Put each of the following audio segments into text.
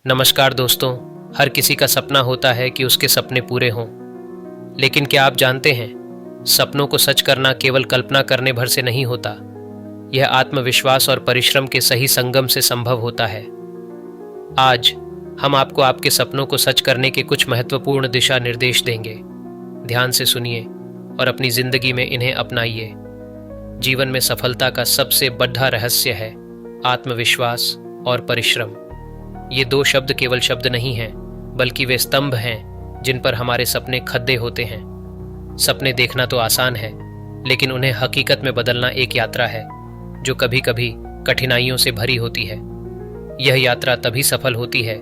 नमस्कार दोस्तों। हर किसी का सपना होता है कि उसके सपने पूरे हों, लेकिन क्या आप जानते हैं, सपनों को सच करना केवल कल्पना करने भर से नहीं होता। यह आत्मविश्वास और परिश्रम के सही संगम से संभव होता है। आज हम आपको आपके सपनों को सच करने के कुछ महत्वपूर्ण दिशा निर्देश देंगे। ध्यान से सुनिए और अपनी जिंदगी में इन्हें अपनाइए। जीवन में सफलता का सबसे बड़ा रहस्य है आत्मविश्वास और परिश्रम। ये दो शब्द केवल शब्द नहीं हैं, बल्कि वे स्तंभ हैं जिन पर हमारे सपने खड़े होते हैं। सपने देखना तो आसान है, लेकिन उन्हें हकीकत में बदलना एक यात्रा है जो कभी कभी कठिनाइयों से भरी होती है। यह यात्रा तभी सफल होती है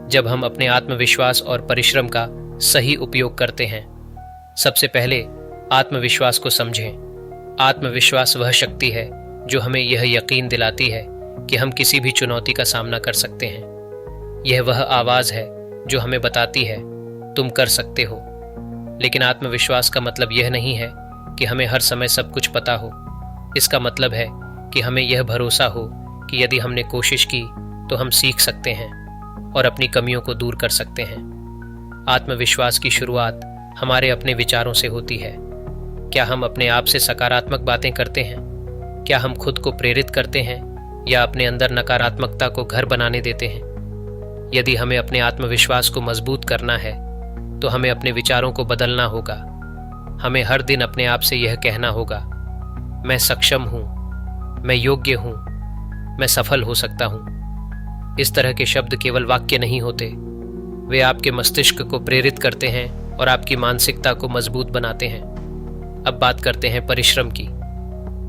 जब हम अपने आत्मविश्वास और परिश्रम का सही उपयोग करते हैं। सबसे पहले आत्मविश्वास को समझें। आत्मविश्वास वह शक्ति है जो हमें यह यकीन दिलाती है कि हम किसी भी चुनौती का सामना कर सकते हैं। यह वह आवाज है जो हमें बताती है तुम कर सकते हो। लेकिन आत्मविश्वास का मतलब यह नहीं है कि हमें हर समय सब कुछ पता हो। इसका मतलब है कि हमें यह भरोसा हो कि यदि हमने कोशिश की तो हम सीख सकते हैं और अपनी कमियों को दूर कर सकते हैं। आत्मविश्वास की शुरुआत हमारे अपने विचारों से होती है। क्या हम अपने आप से सकारात्मक बातें करते हैं? क्या हम खुद को प्रेरित करते हैं या अपने अंदर नकारात्मकता को घर बनाने देते हैं? यदि हमें अपने आत्मविश्वास को मजबूत करना है तो हमें अपने विचारों को बदलना होगा। हमें हर दिन अपने आप से यह कहना होगा, मैं सक्षम हूं, मैं योग्य हूं, मैं सफल हो सकता हूं। इस तरह के शब्द केवल वाक्य नहीं होते, वे आपके मस्तिष्क को प्रेरित करते हैं और आपकी मानसिकता को मजबूत बनाते हैं। अब बात करते हैं परिश्रम की।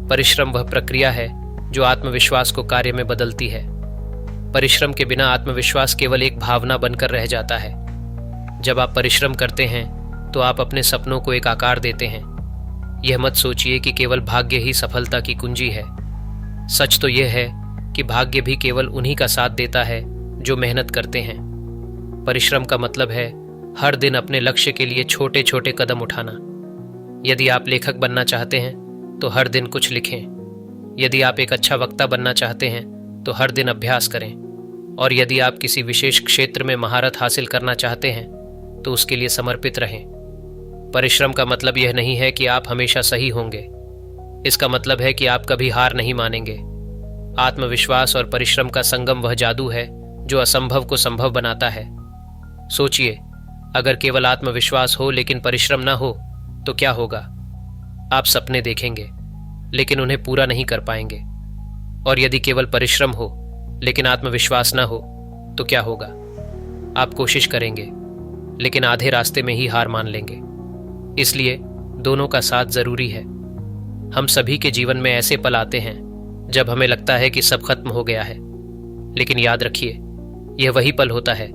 परिश्रम वह प्रक्रिया है जो आत्मविश्वास को कार्य में बदलती है। परिश्रम के बिना आत्मविश्वास केवल एक भावना बनकर रह जाता है। जब आप परिश्रम करते हैं तो आप अपने सपनों को एक आकार देते हैं। यह मत सोचिए कि केवल भाग्य ही सफलता की कुंजी है। सच तो यह है कि भाग्य भी केवल उन्हीं का साथ देता है जो मेहनत करते हैं। परिश्रम का मतलब है हर दिन अपने लक्ष्य के लिए छोटे छोटे कदम उठाना। यदि आप लेखक बनना चाहते हैं तो हर दिन कुछ लिखें। यदि आप एक अच्छा वक्ता बनना चाहते हैं तो हर दिन अभ्यास करें। और यदि आप किसी विशेष क्षेत्र में महारत हासिल करना चाहते हैं तो उसके लिए समर्पित रहें। परिश्रम का मतलब यह नहीं है कि आप हमेशा सही होंगे। इसका मतलब है कि आप कभी हार नहीं मानेंगे। आत्मविश्वास और परिश्रम का संगम वह जादू है जो असंभव को संभव बनाता है। सोचिए, अगर केवल आत्मविश्वास हो लेकिन परिश्रम न हो तो क्या होगा? आप सपने देखेंगे लेकिन उन्हें पूरा नहीं कर पाएंगे। और यदि केवल परिश्रम हो लेकिन आत्मविश्वास न हो तो क्या होगा? आप कोशिश करेंगे लेकिन आधे रास्ते में ही हार मान लेंगे। इसलिए दोनों का साथ जरूरी है। हम सभी के जीवन में ऐसे पल आते हैं जब हमें लगता है कि सब खत्म हो गया है, लेकिन याद रखिए, यह वही पल होता है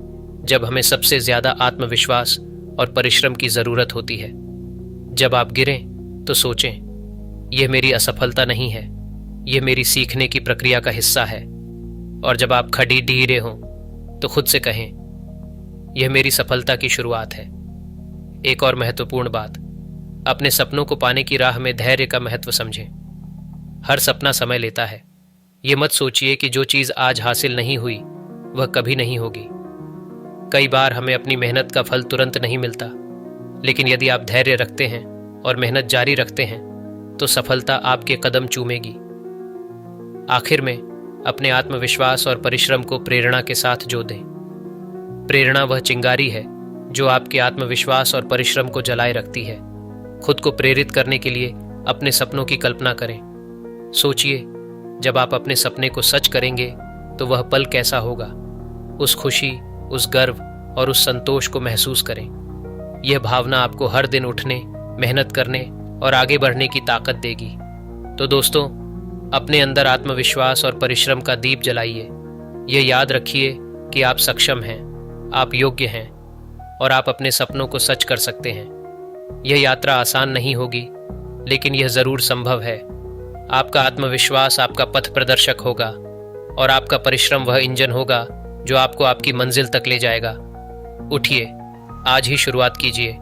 जब हमें सबसे ज्यादा आत्मविश्वास और परिश्रम की जरूरत होती है। जब आप गिरें तो सोचें, यह मेरी असफलता नहीं है, यह मेरी सीखने की प्रक्रिया का हिस्सा है। और जब आप खड़ी ढीरे हों तो खुद से कहें, यह मेरी सफलता की शुरुआत है। एक और महत्वपूर्ण बात, अपने सपनों को पाने की राह में धैर्य का महत्व समझें। हर सपना समय लेता है। यह मत सोचिए कि जो चीज आज हासिल नहीं हुई वह कभी नहीं होगी। कई बार हमें अपनी मेहनत का फल तुरंत नहीं मिलता, लेकिन यदि आप धैर्य रखते हैं और मेहनत जारी रखते हैं तो सफलता आपके कदम चूमेगी। आखिर में अपने आत्मविश्वास और परिश्रम को प्रेरणा के साथ जोड़ दें। प्रेरणा वह चिंगारी है जो आपके आत्मविश्वास और परिश्रम को जलाए रखती है। खुद को प्रेरित करने के लिए अपने सपनों की कल्पना करें। सोचिए, जब आप अपने सपने को सच करेंगे तो वह पल कैसा होगा। उस खुशी, उस गर्व और उस संतोष को महसूस करें। यह भावना आपको हर दिन उठने, मेहनत करने और आगे बढ़ने की ताकत देगी। तो दोस्तों, अपने अंदर आत्मविश्वास और परिश्रम का दीप जलाइए। यह याद रखिए कि आप सक्षम हैं, आप योग्य हैं और आप अपने सपनों को सच कर सकते हैं। यह यात्रा आसान नहीं होगी, लेकिन यह जरूर संभव है। आपका आत्मविश्वास आपका पथ प्रदर्शक होगा और आपका परिश्रम वह इंजन होगा जो आपको आपकी मंजिल तक ले जाएगा। उठिए, आज ही शुरुआत कीजिए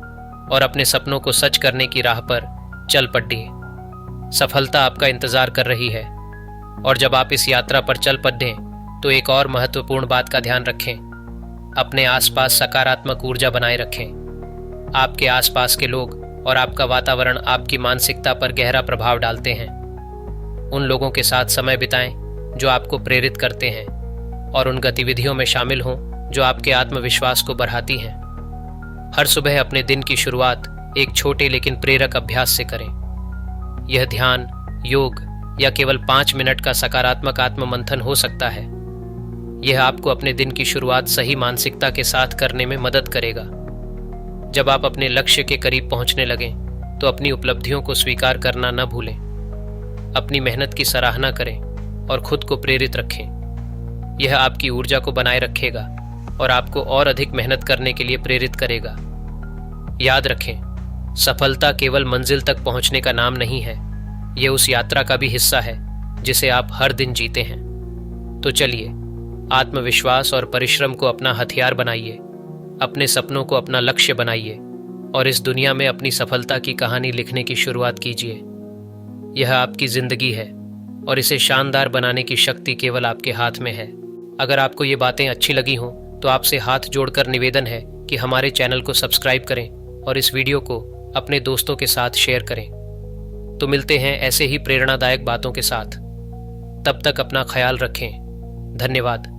और अपने सपनों को सच करने की राह पर चल पड़िए। सफलता आपका इंतजार कर रही है। और जब आप इस यात्रा पर चल पड़ें तो एक और महत्वपूर्ण बात का ध्यान रखें। अपने आसपास सकारात्मक ऊर्जा बनाए रखें। आपके आसपास के लोग और आपका वातावरण आपकी मानसिकता पर गहरा प्रभाव डालते हैं। उन लोगों के साथ समय बिताएं जो आपको प्रेरित करते हैं और उन गतिविधियों में शामिल हों जो आपके आत्मविश्वास को बढ़ाती हैं। हर सुबह अपने दिन की शुरुआत एक छोटे लेकिन प्रेरक अभ्यास से करें। यह ध्यान, योग या केवल 5 मिनट का सकारात्मक आत्म-मंथन हो सकता है। यह आपको अपने दिन की शुरुआत सही मानसिकता के साथ करने में मदद करेगा। जब आप अपने लक्ष्य के करीब पहुंचने लगें तो अपनी उपलब्धियों को स्वीकार करना न भूलें। अपनी मेहनत की सराहना करें और खुद को प्रेरित रखें। यह आपकी ऊर्जा को बनाए रखेगा और आपको और अधिक मेहनत करने के लिए प्रेरित करेगा। याद रखें, सफलता केवल मंजिल तक पहुंचने का नाम नहीं है, यह उस यात्रा का भी हिस्सा है जिसे आप हर दिन जीते हैं। तो चलिए, आत्मविश्वास और परिश्रम को अपना हथियार बनाइए, अपने सपनों को अपना लक्ष्य बनाइए और इस दुनिया में अपनी सफलता की कहानी लिखने की शुरुआत कीजिए। यह आपकी जिंदगी है और इसे शानदार बनाने की शक्ति केवल आपके हाथ में है। अगर आपको ये बातें अच्छी लगी हों तो आपसे हाथ जोड़कर निवेदन है कि हमारे चैनल को सब्सक्राइब करें और इस वीडियो को अपने दोस्तों के साथ शेयर करें। तो मिलते हैं ऐसे ही प्रेरणादायक बातों के साथ। तब तक अपना ख्याल रखें। धन्यवाद।